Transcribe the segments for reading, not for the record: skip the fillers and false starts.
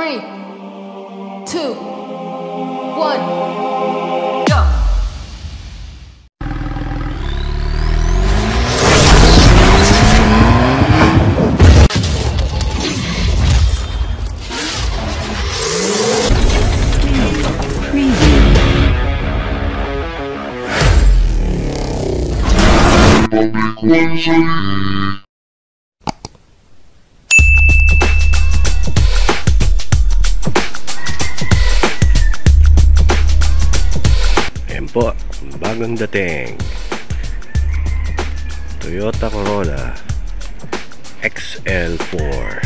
3, 2, 1, go! Public once a week. Ayan po, bagong dating Toyota Corolla XL4.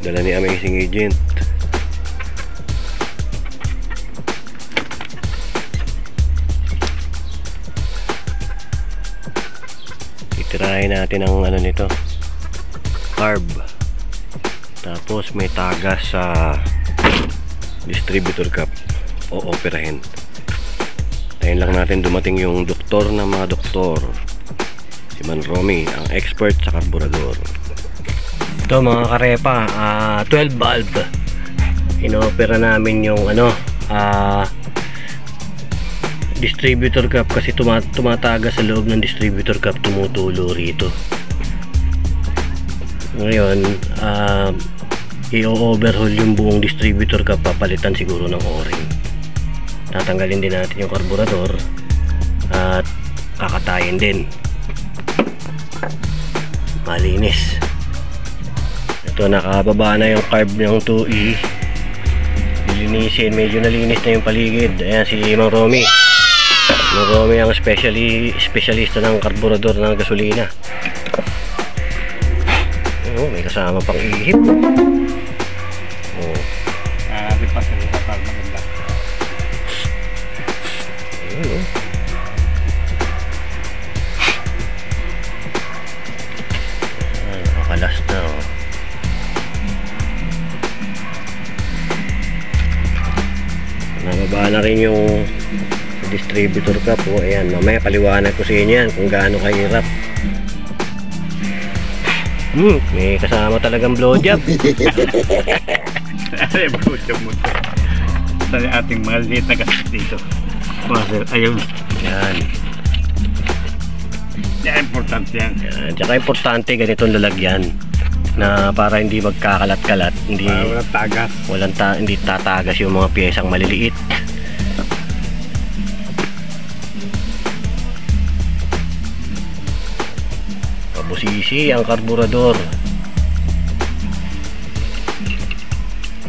Dala ni Amazing Agent. Tirahin natin ang ano nito, carb, tapos may tagas sa distributor cap o operahin. Tayin lang natin dumating yung doktor ng mga doktor, si Man Romy, ang expert sa karburador. Ito mga karepa, 12 valve inoopera namin yung ano, distributor cap kasi tumataga sa loob ng distributor cap, tumutulo rito. Ngayon i-overhaul yung buong distributor cap, papalitan siguro ng o-ring. Tatanggalin din natin yung karburador at kakatayin din, malinis. Ito, nakababa na yung carb ng 2E, lilinisin, medyo nalinis na yung paligid. Ayan si Mang Romy. Marami ang specialista ng karburador ng gasolina. Oh, may kasama pang ihip. Oh. Lipas sa kapal maganda. Ayun, oh. Nakakalas na, oh. Nababa na rin yung distributor cap po. Ayan, mamaya paliwanag ko sa inyo yan kung gaano kahirap. May kasama talagang blowjob. Blowjob mo to sa ating mga liit na gastos dito. Ayun. Yan. Yan, importante yan. Yan. Tsaka importante ganitong lalagyan na para hindi magkakalat-kalat, hindi walang tagas, hindi tatagas yung mga piyesang maliliit. Busisi ang karburador.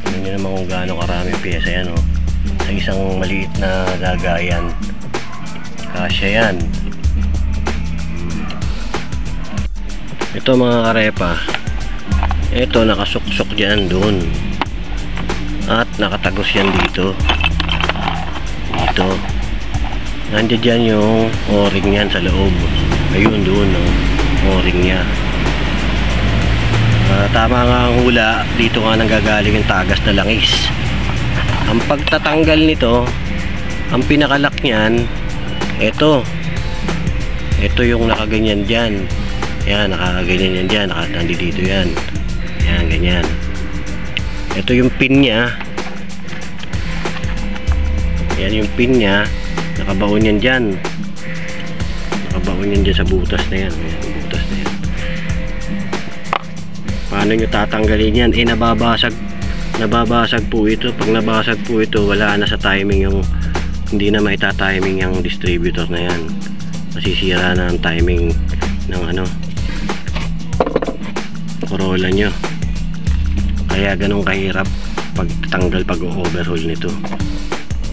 Tingnan nyo naman kung gaano karami pyesa yan, oh. Sa isang maliit na lagayan, kasya yan. Ito mga karepa, ito nakasuksok dyan doon at nakatagos yan dito. Nandiyan dyan yung o-ring yan sa loob. Ayun doon, oh, o-ring nya. Tama nga ang hula, dito nga nanggagaling yung tagas na langis. Ang pagtatanggal nito, ang pinakalak nyan, ito yung nakaganyan dyan. Yan, nakaganyan yan dyan, nakatandi dito yan. Yan, ganyan. Ito yung pin nya. Yan yung pin nya, nakabaon yan dyan. Nakabaon yan dyan sa butas na yan. Butas na yan. Paano nyo tatanggalin yan? Nababasag po ito. Pag nabasag po ito, wala na sa timing yung, hindi na maitatiming yung distributor na yan. Masisira na ang timing ng ano, Corolla nyo. Kaya ganun kahirap pagtanggal, pag-overhaul nito.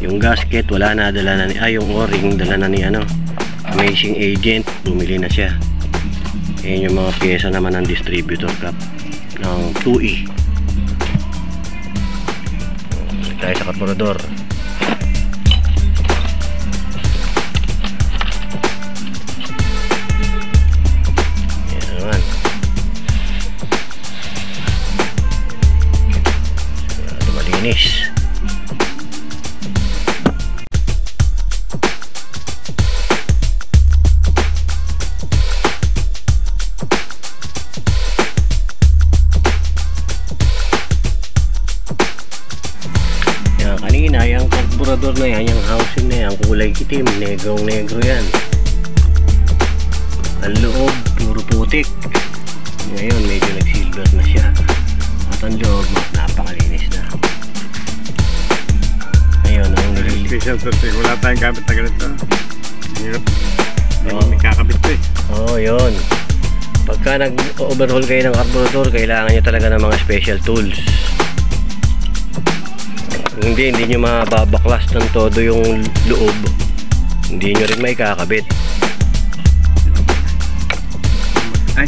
Yung gasket wala na, dala na ni, yung o-ring dala na ni Amazing Agent, bumili na siya. Ayan yung mga pyesa naman ng distributor cap ng 2E. Tayo sa karburador. Ayan naman, malinis. karburador na yan, yung housing na yan, kulay itim, negro yan. Ang loob, puro putik. Ngayon, medyo nag-silver na siya. At ang loob, napakalinis na. Ngayon, ang nililinis. Special to, wala tayong gamit na ganito. Hirap. May kakabit to eh. Oo, yun. Pagka nag-overhaul kayo ng carburetor, kailangan nyo talaga ng mga special tools. Hindi nyo mababaklas ng todo yung loob. Hindi nyo rin may kakabit. Ay.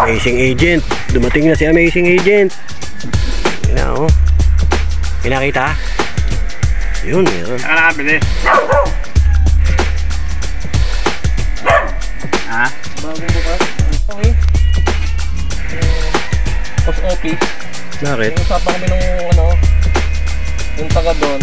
Amazing Agent, dumating na si Amazing Agent. Yun na, oh. Pinakita? Yun, meron. Saan ka nakabili? Ha? Bagong bukas? Okay. Post office. Bakit? Usapan kami nung yung taga doon.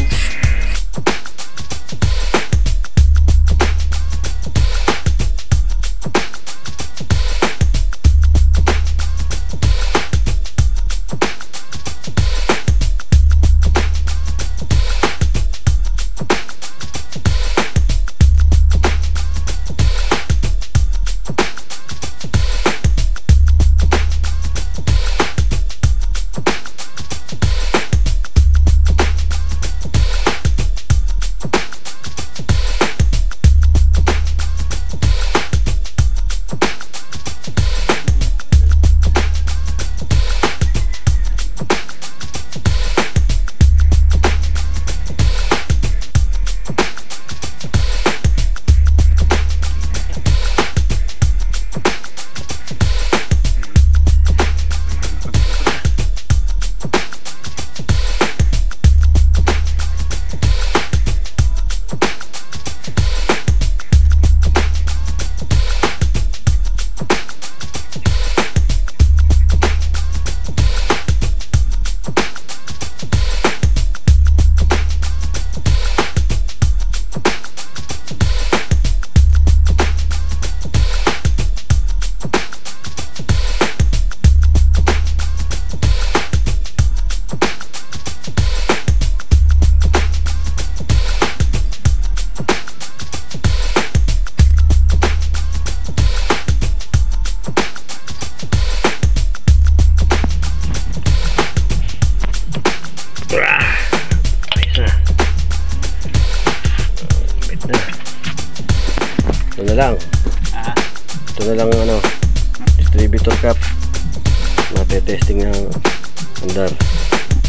Ito na lang. Ito na lang distributor cap. Mate-testing ng andar.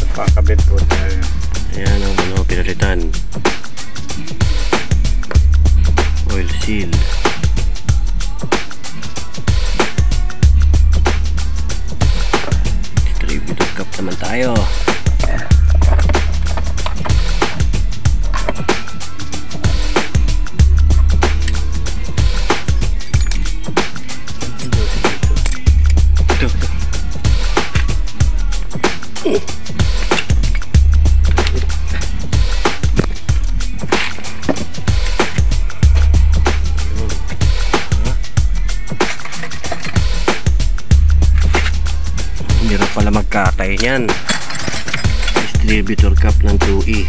Nagpakabit po tayo. Ayan ang pinalitan. Oil seal. Distributor cap naman tayo. Hirap pala magkatay niyan. Distributor cap ng 2E.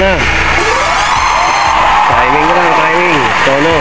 na. Timing lang, timing. Tono.